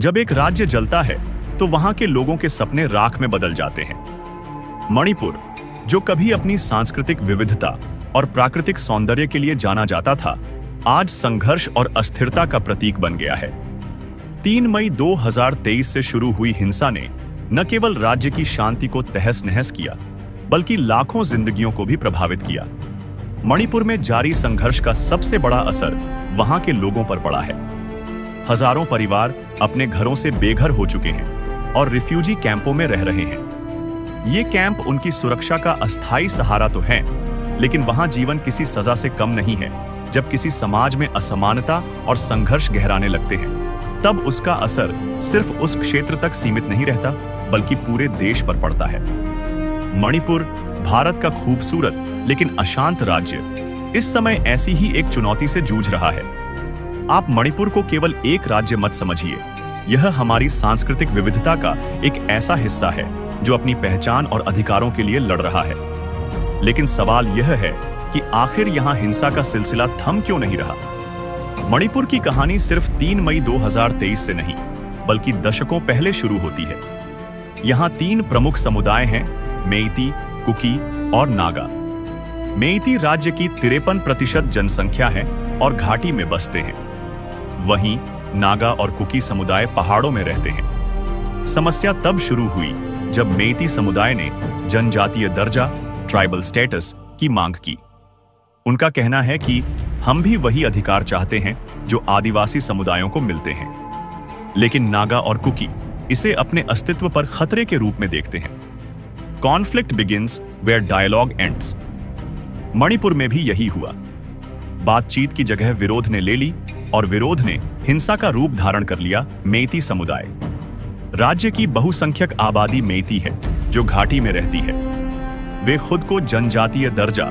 जब एक राज्य जलता है तो वहां के लोगों के सपने राख में बदल जाते हैं। मणिपुर, जो कभी अपनी सांस्कृतिक विविधता और प्राकृतिक सौंदर्य के लिए जाना जाता था, आज संघर्ष और अस्थिरता का प्रतीक बन गया है। 3 मई 2023 से शुरू हुई हिंसा ने न केवल राज्य की शांति को तहस-नहस किया, बल्कि लाखों जिंदगियों को भी प्रभावित किया। मणिपुर में जारी संघर्ष का सबसे बड़ा असर वहां के लोगों पर पड़ा है। हजारों परिवार अपने घरों से बेघर हो चुके हैं और रिफ्यूजी कैंपों में रह रहे हैं। ये कैंप उनकी सुरक्षा का अस्थायी सहारा तो है, लेकिन वहां जीवन किसी सजा से कम नहीं है। जब किसी समाज में असमानता और संघर्ष गहराने लगते हैं, तब उसका असर सिर्फ उस क्षेत्र तक सीमित नहीं रहता, बल्कि पूरे देश पर पड़ता है। मणिपुर, भारत का खूबसूरत लेकिन अशांत राज्य, इस समय ऐसी ही एक चुनौती से जूझ रहा है। आप मणिपुर को केवल एक राज्य मत समझिए। यह हमारी सांस्कृतिक विविधता का एक ऐसा हिस्सा है जो अपनी पहचान और अधिकारों के लिए लड़ रहा है। लेकिन सवाल यह है कि आखिर यहां हिंसा का सिलसिला थम क्यों नहीं रहा? मणिपुर की कहानी सिर्फ 3 मई 2023 से नहीं, बल्कि दशकों पहले शुरू होती है। यहां 3 प्रमुख समुदाय हैं: मेइती, कुकी और नागा। मेइती राज्य की 53% जनसंख्या है और घाटी में बसते हैं। वहीं नागा और कुकी समुदाय पहाड़ों में रहते हैं। समस्या तब शुरू हुई जब मेइती समुदाय ने जनजातीय दर्जा, ट्राइबल स्टेटस की मांग की। उनका कहना है कि हम भी वही अधिकार चाहते हैं जो आदिवासी समुदायों को मिलते हैं। लेकिन नागा और कुकी इसे अपने अस्तित्व पर खतरे के रूप में देखते हैं। Conflict begins where dialogue ends. Manipur में भी यही हुआ। बातचीत की जगह विरोध ने ले ली और विरोध ने हिंसा का रूप धारण कर लिया। मेइती समुदाय, राज्य की बहुसंख्यक आबादी मेइती है जो घाटी में रहती है। वे खुद को जनजातीय दर्जा,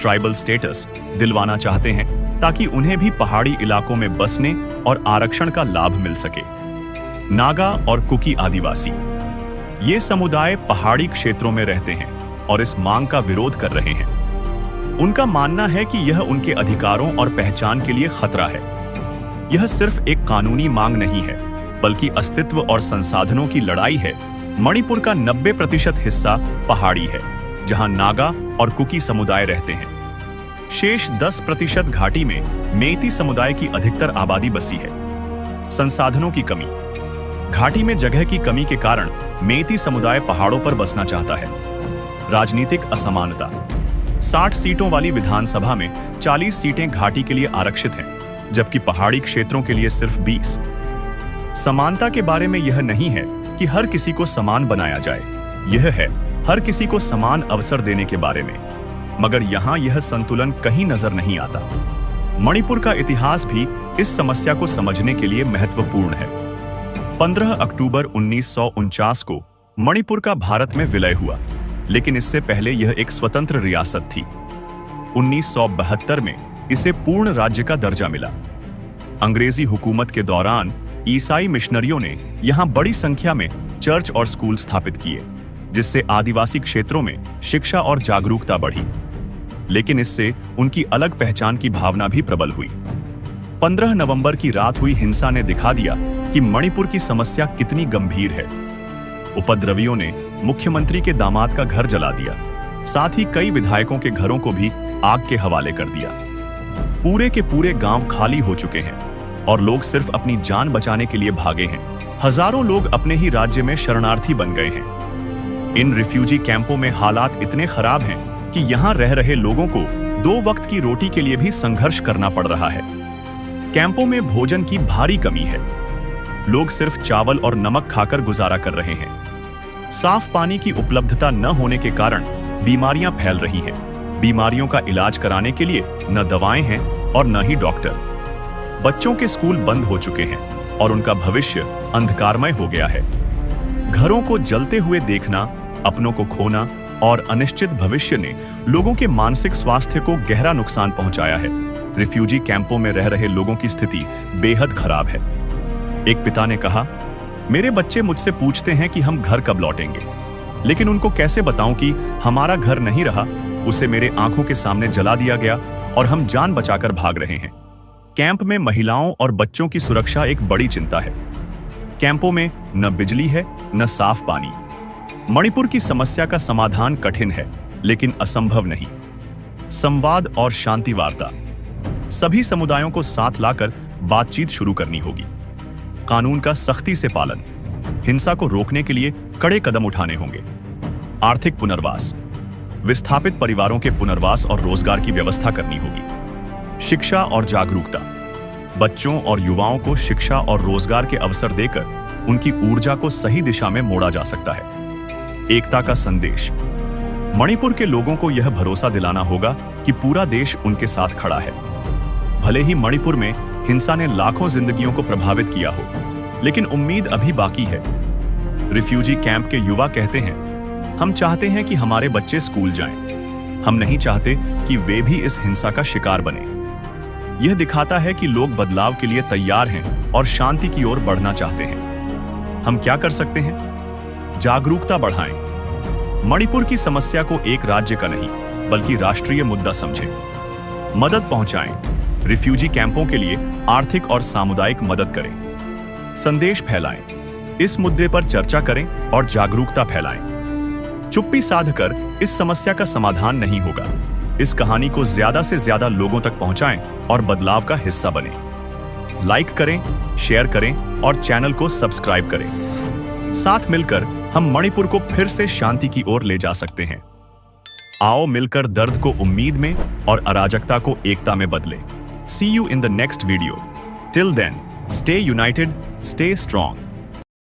ट्राइबल स्टेटस दिलवाना चाहते हैं ताकि उन्हें भी पहाड़ी इलाकों में बसने और आरक्षण का लाभ मिल सके। नागा और कुकी आदिवासी, ये समुदाय पहाड़ी क्षेत्रों में रहते हैं और इस मांग का विरोध कर रहे हैं। उनका मानना है कि यह उनके अधिकारों और पहचान के लिए खतरा है। यह सिर्फ एक कानूनी मांग नहीं है, बल्कि अस्तित्व और संसाधनों की लड़ाई है। मणिपुर का 90% हिस्सा पहाड़ी है, जहां नागा और कुकी समुदाय रहते हैं। शेष 10% घाटी में मेइती समुदाय की अधिकतर आबादी बसी है। संसाधनों की कमी। घाटी में जगह की कमी के कारण मेइती समुदाय पहाड़ों पर बसना चाहता है। राजनीतिक असमानता। 60 सीटों वाली विधानसभा में 40 सीटें घाटी के लिए आरक्षित हैं, जबकि पहाड़ी क्षेत्रों के लिए सिर्फ 20। समानता के बारे में यह नहीं है कि हर किसी को समान बनाया जाए, यह है हर किसी को समान अवसर देने के बारे में। मगर यहां यह संतुलन कहीं नजर नहीं आता। मणिपुर का इतिहास भी इस समस्या को समझने के लिए महत्वपूर्ण है। 15 अक्टूबर 1949 को मणिपुर का भारत में विलय हुआ, लेकिन इससे पहले यह एक स्वतंत्र रियासत थी। 1972 में इसे पूर्ण राज्य का दर्जा मिला। अंग्रेजी हुकूमत के दौरान ईसाई मिशनरियों ने यहां बड़ी संख्या में चर्च और स्कूल स्थापित किए, जिससे आदिवासी क्षेत्रों में शिक्षा और जागरूकता बढ़ी। लेकिन इससे उनकी अलग पहचान की भावना भी प्रबल हुई। 15 नवंबर की रात हुई हिंसा ने दिखा दिया कि मणिपुर की समस्या कितनी गंभीर है। उपद्रवियों ने मुख्यमंत्री के दामाद का घर जला दिया, साथ ही कई विधायकों के घरों को भी आग के हवाले कर दिया। पूरे के पूरे गांव खाली हो चुके हैं और लोग सिर्फ अपनी जान बचाने के लिए भागे हैं। हजारों लोग अपने ही राज्य में शरणार्थी बन गए हैं। इन रिफ्यूजी कैंपों में हालात इतने खराब हैं कि यहां रह रहे लोगों को 2 वक्त की रोटी के लिए भी संघर्ष करना पड़ रहा है। कैंपों में भोजन की भारी कमी है। लोग सिर्फ चावल और नमक खाकर गुजारा कर रहे हैं। साफ पानी की उपलब्धता न होने के कारण बीमारियां फैल रही हैं। बीमारियों का इलाज कराने के लिए न दवाएं हैं और न ही डॉक्टर। बच्चों के स्कूल बंद हो चुके हैं और उनका भविष्य अंधकारमय हो गया है। घरों को जलते हुए देखना, अपनों को खोना और अनिश्चित भविष्य ने लोगों के मानसिक स्वास्थ्य को गहरा नुकसान पहुंचाया है। रिफ्यूजी कैंपों में रह रहे लोगों की स्थिति बेहद खराब है। एक पिता ने कहा, मेरे बच्चे मुझसे पूछते हैं कि हम घर कब लौटेंगे, लेकिन उनको कैसे बताऊं कि हमारा घर नहीं रहा, उसे मेरे आंखों के सामने जला दिया गया और हम जान बचाकर भाग रहे हैं। कैंप में महिलाओं और बच्चों की सुरक्षा एक बड़ी चिंता है। कैंपों में न बिजली है न साफ पानी। मणिपुर की समस्या का समाधान कठिन है लेकिन असंभव नहीं। संवाद और शांति वार्ता, सभी समुदायों को साथ लाकर बातचीत शुरू करनी होगी। कानून का सख्ती से पालन, हिंसा को रोकने के लिए कड़े कदम उठाने होंगे। आर्थिक पुनर्वास, विस्थापित परिवारों के पुनर्वास और रोजगार की व्यवस्था करनी होगी। शिक्षा और जागरूकता, बच्चों और युवाओं को शिक्षा और रोजगार के अवसर देकर उनकी ऊर्जा को सही दिशा में मोड़ा जा सकता है। एकता का संदेश, मणिपुर के लोगों को यह भरोसा दिलाना होगा कि पूरा देश उनके साथ खड़ा है। भले ही मणिपुर में हिंसा ने लाखों जिंदगियों को प्रभावित किया हो, लेकिन उम्मीद अभी बाकी है। रिफ्यूजी कैंप के युवा कहते हैं, हम चाहते हैं कि हमारे बच्चे स्कूल जाएं। हम नहीं चाहते कि वे भी इस हिंसा का शिकार बने। यह दिखाता है कि लोग बदलाव के लिए तैयार हैं और शांति की ओर बढ़ना चाहते हैं। हम क्या कर सकते हैं? जागरूकता बढ़ाएं। मणिपुर की समस्या को एक राज्य का नहीं बल्कि राष्ट्रीय मुद्दा समझें। मदद पहुंचाएं। रिफ्यूजी कैंपों के लिए आर्थिक और सामुदायिक मदद करें। संदेश फैलाएं। इस मुद्दे पर चर्चा करें और जागरूकता फैलाएं। चुप्पी साधकर इस समस्या का समाधान नहीं होगा। इस कहानी को ज्यादा से ज्यादा लोगों तक पहुंचाएं और बदलाव का हिस्सा बनें। लाइक करें, शेयर करें और चैनल को सब्सक्राइब करें। साथ मिलकर हम मणिपुर को फिर से शांति की ओर ले जा सकते हैं। आओ मिलकर दर्द को उम्मीद में और अराजकता को एकता में बदलें। See you in the next video. Till then, stay united, stay strong.